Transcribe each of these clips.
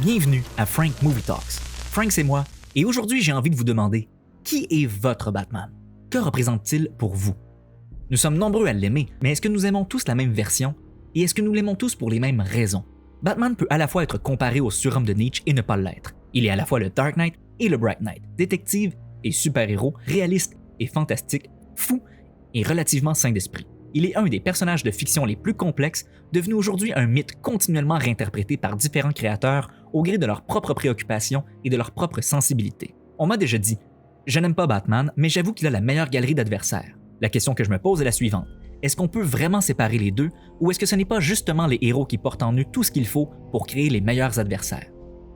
Bienvenue à Frank Movie Talks. Frank, c'est moi, et aujourd'hui j'ai envie de vous demander, qui est votre Batman? Que représente-t-il pour vous? Nous sommes nombreux à l'aimer, mais est-ce que nous aimons tous la même version? Et est-ce que nous l'aimons tous pour les mêmes raisons? Batman peut à la fois être comparé au surhomme de Nietzsche et ne pas l'être. Il est à la fois le Dark Knight et le Bright Knight, détective et super-héros, réaliste et fantastique, fou et relativement sain d'esprit. Il est un des personnages de fiction les plus complexes, devenu aujourd'hui un mythe continuellement réinterprété par différents créateurs au gré de leurs propres préoccupations et de leur propre sensibilité. On m'a déjà dit « Je n'aime pas Batman, mais j'avoue qu'il a la meilleure galerie d'adversaires. » La question que je me pose est la suivante. Est-ce qu'on peut vraiment séparer les deux, ou est-ce que ce n'est pas justement les héros qui portent en eux tout ce qu'il faut pour créer les meilleurs adversaires?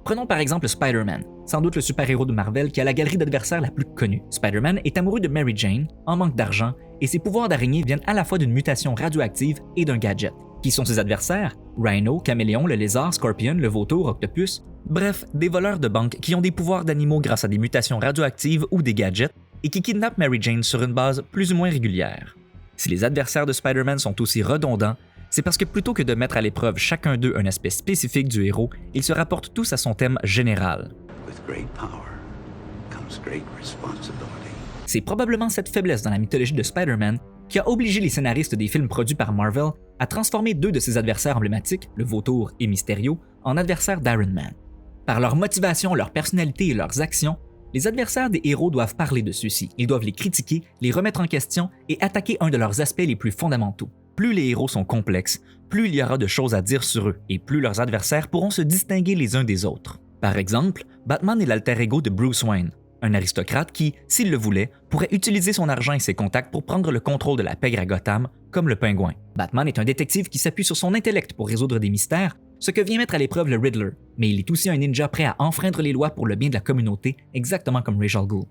Prenons par exemple Spider-Man, sans doute le super-héros de Marvel qui a la galerie d'adversaires la plus connue. Spider-Man est amoureux de Mary Jane, en manque d'argent, et ses pouvoirs d'araignée viennent à la fois d'une mutation radioactive et d'un gadget. Qui sont ses adversaires? Rhino, Caméléon, le lézard, Scorpion, le vautour, Octopus. Bref, des voleurs de banque qui ont des pouvoirs d'animaux grâce à des mutations radioactives ou des gadgets, et qui kidnappent Mary Jane sur une base plus ou moins régulière. Si les adversaires de Spider-Man sont aussi redondants, c'est parce que plutôt que de mettre à l'épreuve chacun d'eux un aspect spécifique du héros, ils se rapportent tous à son thème général. C'est probablement cette faiblesse dans la mythologie de Spider-Man qui a obligé les scénaristes des films produits par Marvel à transformer deux de ses adversaires emblématiques, le Vautour et Mysterio, en adversaires d'Iron Man. Par leur motivation, leur personnalité et leurs actions, les adversaires des héros doivent parler de ceux-ci. Ils doivent les critiquer, les remettre en question et attaquer un de leurs aspects les plus fondamentaux. Plus les héros sont complexes, plus il y aura de choses à dire sur eux et plus leurs adversaires pourront se distinguer les uns des autres. Par exemple, Batman est l'alter ego de Bruce Wayne, un aristocrate qui, s'il le voulait, pourrait utiliser son argent et ses contacts pour prendre le contrôle de la pègre à Gotham, comme le Pingouin. Batman est un détective qui s'appuie sur son intellect pour résoudre des mystères, ce que vient mettre à l'épreuve le Riddler, mais il est aussi un ninja prêt à enfreindre les lois pour le bien de la communauté, exactement comme Ra's al Ghul.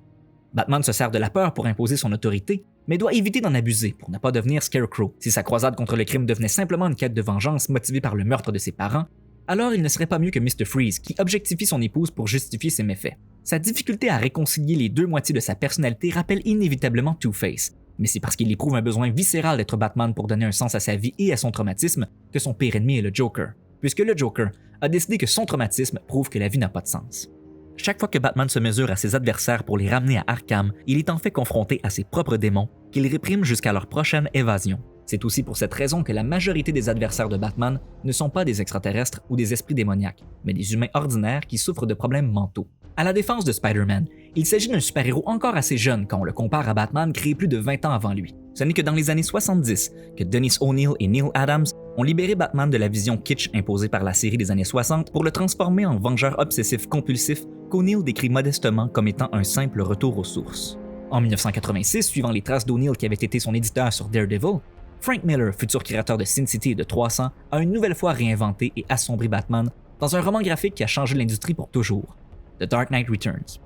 Batman se sert de la peur pour imposer son autorité, mais doit éviter d'en abuser pour ne pas devenir Scarecrow. Si sa croisade contre le crime devenait simplement une quête de vengeance motivée par le meurtre de ses parents, alors il ne serait pas mieux que Mr. Freeze qui objectifie son épouse pour justifier ses méfaits. Sa difficulté à réconcilier les deux moitiés de sa personnalité rappelle inévitablement Two-Face, mais c'est parce qu'il éprouve un besoin viscéral d'être Batman pour donner un sens à sa vie et à son traumatisme que son pire ennemi est le Joker, puisque le Joker a décidé que son traumatisme prouve que la vie n'a pas de sens. Chaque fois que Batman se mesure à ses adversaires pour les ramener à Arkham, il est en fait confronté à ses propres démons qu'il réprime jusqu'à leur prochaine évasion. C'est aussi pour cette raison que la majorité des adversaires de Batman ne sont pas des extraterrestres ou des esprits démoniaques, mais des humains ordinaires qui souffrent de problèmes mentaux. À la défense de Spider-Man, il s'agit d'un super-héros encore assez jeune quand on le compare à Batman créé plus de 20 ans avant lui. Ce n'est que dans les années 70 que Dennis O'Neil et Neil Adams ont libéré Batman de la vision kitsch imposée par la série des années 60 pour le transformer en vengeur obsessif-compulsif qu'O'Neil décrit modestement comme étant un simple retour aux sources. En 1986, suivant les traces d'O'Neil qui avait été son éditeur sur Daredevil, Frank Miller, futur créateur de Sin City et de 300, a une nouvelle fois réinventé et assombri Batman dans un roman graphique qui a changé l'industrie pour toujours, The Dark Knight Returns.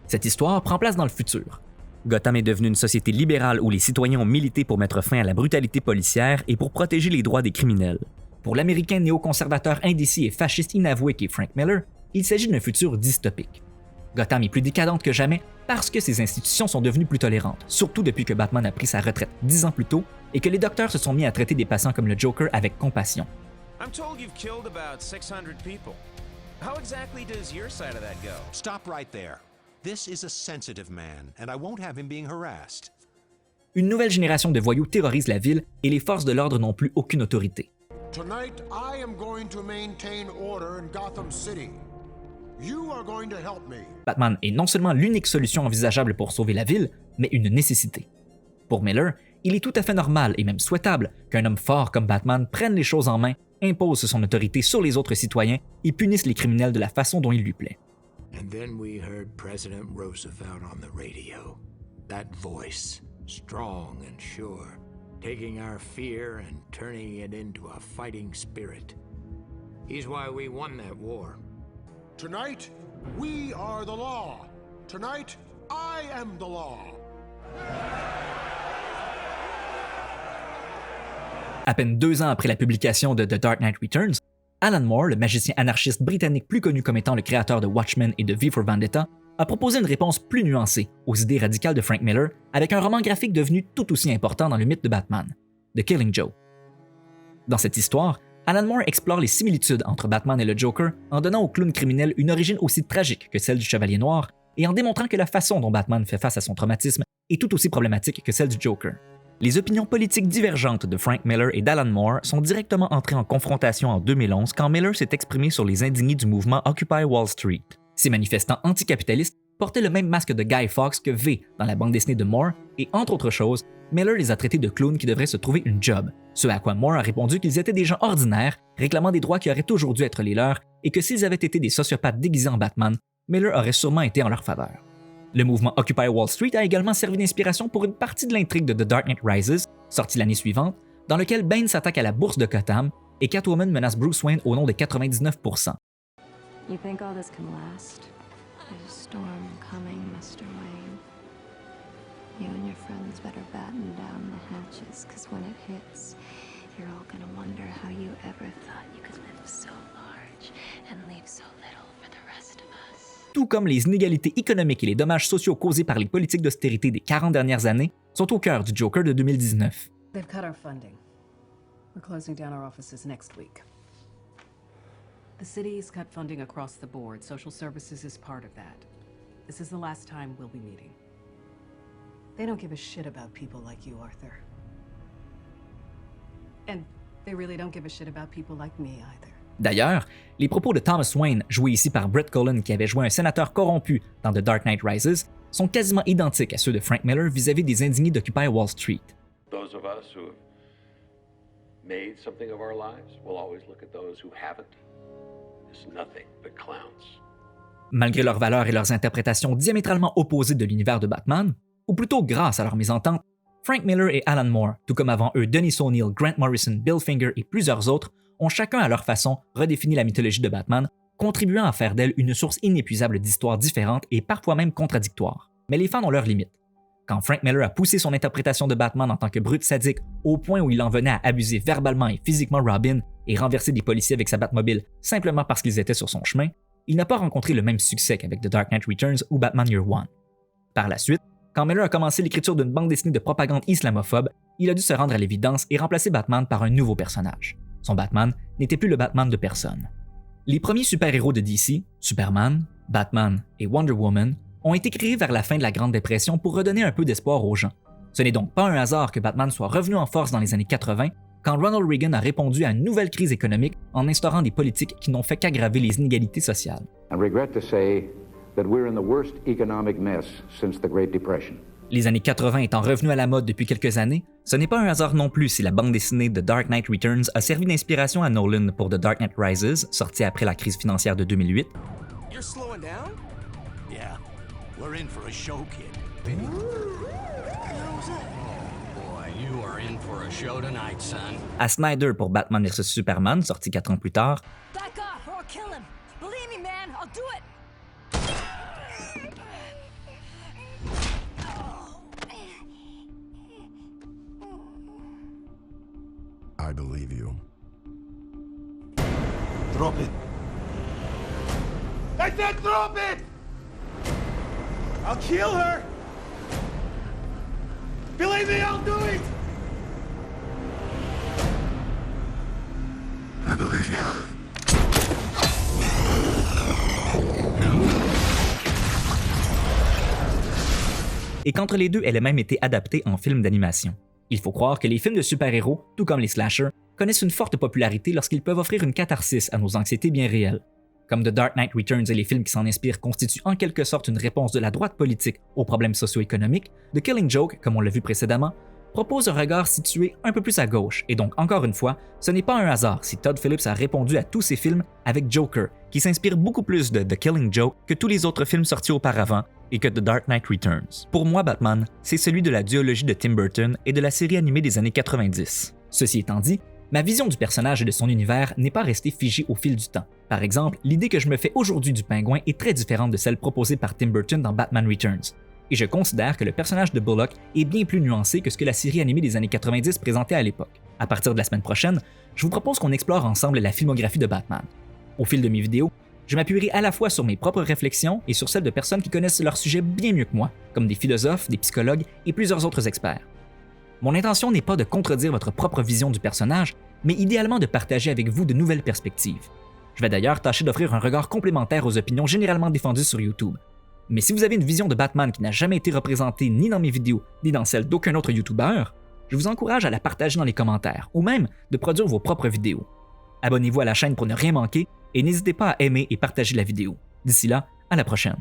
Cette histoire prend place dans le futur. Gotham est devenue une société libérale où les citoyens ont milité pour mettre fin à la brutalité policière et pour protéger les droits des criminels. Pour l'américain néoconservateur indécis et fasciste inavoué qu'est Frank Miller, il s'agit d'un futur dystopique. Gotham est plus décadente que jamais parce que ses institutions sont devenues plus tolérantes, surtout depuis que Batman a pris sa retraite 10 ans plus tôt et que les docteurs se sont mis à traiter des patients comme le Joker avec compassion. I'm told you've killed about 600 people. How exactly does your side of that go? Stop right there. This is a sensitive man, and I won't have him being harassed. Une nouvelle génération de voyous terrorise la ville et les forces de l'ordre n'ont plus aucune autorité. Tonight, I am going to maintain order in Gotham City. You are going to help me. Batman est non seulement l'unique solution envisageable pour sauver la ville, mais une nécessité. Pour Miller, il est tout à fait normal et même souhaitable qu'un homme fort comme Batman prenne les choses en main, impose son autorité sur les autres citoyens et punisse les criminels de la façon dont il lui plaît. And then we heard President Roosevelt on the radio. That voice, strong and sure, taking our fear and turning it into a fighting spirit. He's why we won that war. Tonight, we are the law. Tonight, I am the law. À peine 2 ans après la publication de The Dark Knight Returns, Alan Moore, le magicien anarchiste britannique plus connu comme étant le créateur de Watchmen et de V for Vendetta, a proposé une réponse plus nuancée aux idées radicales de Frank Miller avec un roman graphique devenu tout aussi important dans le mythe de Batman, The Killing Joke. Dans cette histoire, Alan Moore explore les similitudes entre Batman et le Joker en donnant au clown criminel une origine aussi tragique que celle du Chevalier Noir et en démontrant que la façon dont Batman fait face à son traumatisme est tout aussi problématique que celle du Joker. Les opinions politiques divergentes de Frank Miller et d'Alan Moore sont directement entrées en confrontation en 2011 quand Miller s'est exprimé sur les indignés du mouvement Occupy Wall Street. Ces manifestants anticapitalistes portaient le même masque de Guy Fawkes que V dans la bande dessinée de Moore et, entre autres choses, Miller les a traités de clowns qui devraient se trouver une job, ce à quoi Moore a répondu qu'ils étaient des gens ordinaires, réclamant des droits qui auraient toujours dû être les leurs et que s'ils avaient été des sociopathes déguisés en Batman, Miller aurait sûrement été en leur faveur. Le mouvement Occupy Wall Street a également servi d'inspiration pour une partie de l'intrigue de The Dark Knight Rises, sortie l'année suivante, dans lequel Bane s'attaque à la bourse de Gotham et Catwoman menace Bruce Wayne au nom de 99%. You think all this can last? There's a storm coming, Mr. Wayne. You and your friends better batten down the hatches, because when it hits, you're all gonna wonder how you ever thought you could live so large and leave so little for the rest of us. Tout comme les inégalités économiques et les dommages sociaux causés par les politiques d'austérité des 40 dernières années sont au cœur du Joker de 2019. They've cut our funding. We're closing down our offices next week. The city's cut funding across the board. Social services is part of that. This is the last time we'll be meeting. They don't give a shit about people like you, Arthur. And they really don't give a shit about people like me either. D'ailleurs, les propos de Thomas Wayne, joué ici par Brett Cullen qui avait joué un sénateur corrompu dans The Dark Knight Rises, sont quasiment identiques à ceux de Frank Miller vis-à-vis des indignés d'Occupy Wall Street. Those of us who have made something of our lives will always look at those who haven't as nothing but clowns. Malgré leurs valeurs et leurs interprétations diamétralement opposées de l'univers de Batman, ou plutôt grâce à leur mésentente, Frank Miller et Alan Moore, tout comme avant eux Dennis O'Neil, Grant Morrison, Bill Finger et plusieurs autres, ont chacun à leur façon redéfini la mythologie de Batman, contribuant à faire d'elle une source inépuisable d'histoires différentes et parfois même contradictoires. Mais les fans ont leurs limites. Quand Frank Miller a poussé son interprétation de Batman en tant que brute sadique au point où il en venait à abuser verbalement et physiquement Robin et renverser des policiers avec sa Batmobile simplement parce qu'ils étaient sur son chemin, il n'a pas rencontré le même succès qu'avec The Dark Knight Returns ou Batman Year One. Par la suite, quand Miller a commencé l'écriture d'une bande dessinée de propagande islamophobe, il a dû se rendre à l'évidence et remplacer Batman par un nouveau personnage. Son Batman n'était plus le Batman de personne. Les premiers super-héros de DC, Superman, Batman et Wonder Woman, ont été créés vers la fin de la Grande Dépression pour redonner un peu d'espoir aux gens. Ce n'est donc pas un hasard que Batman soit revenu en force dans les années 80, quand Ronald Reagan a répondu à une nouvelle crise économique en instaurant des politiques qui n'ont fait qu'aggraver les inégalités sociales. I regret to say that we're in the worst economic mess since the Great Depression. Les années 80 étant revenues à la mode depuis quelques années, ce n'est pas un hasard non plus si la bande dessinée The Dark Knight Returns a servi d'inspiration à Nolan pour The Dark Knight Rises, sorti après la crise financière de 2008. You're slowing down? Yeah, we're in for a show, kid. Boy, you are in for a show tonight, son. À Snyder pour Batman vs Superman, sorti 4 ans plus tard. Back off or I'll kill him. Believe me, man, I'll do it. I believe you. Drop it. I said drop it! I'll kill her! Believe me, I'll do it! I believe you. Et qu'entre les deux, elle a même été adaptée en film d'animation. Il faut croire que les films de super-héros, tout comme les slashers, connaissent une forte popularité lorsqu'ils peuvent offrir une catharsis à nos anxiétés bien réelles. Comme The Dark Knight Returns et les films qui s'en inspirent constituent en quelque sorte une réponse de la droite politique aux problèmes socio-économiques, The Killing Joke, comme on l'a vu précédemment, propose un regard situé un peu plus à gauche, et donc encore une fois, ce n'est pas un hasard si Todd Phillips a répondu à tous ses films avec Joker, qui s'inspire beaucoup plus de The Killing Joke que tous les autres films sortis auparavant, et que The Dark Knight Returns. Pour moi, Batman, c'est celui de la duologie de Tim Burton et de la série animée des années 90. Ceci étant dit, ma vision du personnage et de son univers n'est pas restée figée au fil du temps. Par exemple, l'idée que je me fais aujourd'hui du pingouin est très différente de celle proposée par Tim Burton dans Batman Returns. Et je considère que le personnage de Bullock est bien plus nuancé que ce que la série animée des années 90 présentait à l'époque. À partir de la semaine prochaine, je vous propose qu'on explore ensemble la filmographie de Batman. Au fil de mes vidéos, je m'appuierai à la fois sur mes propres réflexions et sur celles de personnes qui connaissent leur sujet bien mieux que moi, comme des philosophes, des psychologues et plusieurs autres experts. Mon intention n'est pas de contredire votre propre vision du personnage, mais idéalement de partager avec vous de nouvelles perspectives. Je vais d'ailleurs tâcher d'offrir un regard complémentaire aux opinions généralement défendues sur YouTube. Mais si vous avez une vision de Batman qui n'a jamais été représentée ni dans mes vidéos, ni dans celle d'aucun autre YouTuber, je vous encourage à la partager dans les commentaires, ou même de produire vos propres vidéos. Abonnez-vous à la chaîne pour ne rien manquer, et n'hésitez pas à aimer et partager la vidéo. D'ici là, à la prochaine.